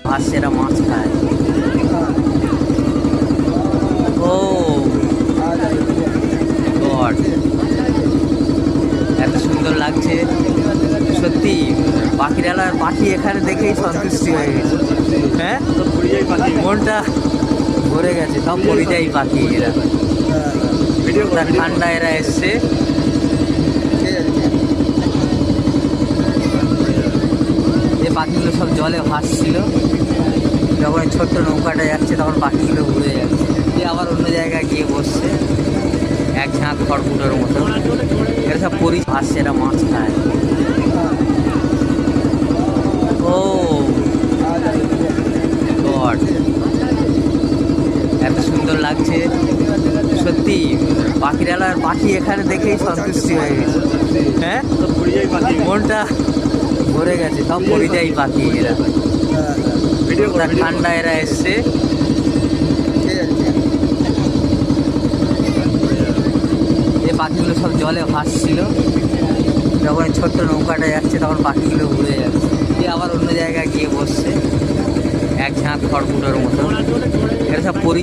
ভাসছে, এরা মাছ খায়। ও গড, এত সুন্দর লাগছে সত্যি। পাখিরালার পাখি এখানে দেখেই সন্তুষ্টি হয়ে গেছে। হ্যাঁ, মনটা ভরে গেছে। সব পরিযায়ী পাখি এরা, ঠান্ডা এরা এসছে। যে পাখিগুলো সব জলে ভাসছিল, যখন ছোট্ট নৌকাটা যাচ্ছে তখন পাখিগুলো উড়ে যাচ্ছে, দিয়ে আবার অন্য জায়গায় গিয়ে বসছে এক ঝাঁক খড়কুটোর মতো। এরা সব ভাসছে, এরা মাছ খায়। ও গড, এত সুন্দর লাগছে সত্যি। পাখিরালার পাখি এখানে দেখেই সন্তুষ্টি হয়ে গেছে। হ্যাঁ, মনটা ভরে গেছে। সব পরিযায়ী পাখি এরা, ঠান্ডা এরা এসছে। যে পাখিগুলো সব জলে ভাসছিল, যখন ছোট্ট নৌকাটা যাচ্ছে তখন পাখিগুলো উড়ে যাচ্ছে, দিয়ে আবার অন্য জায়গায় গিয়ে বসছে এক ঝাঁক খড়কুটোর মতো। এরা সব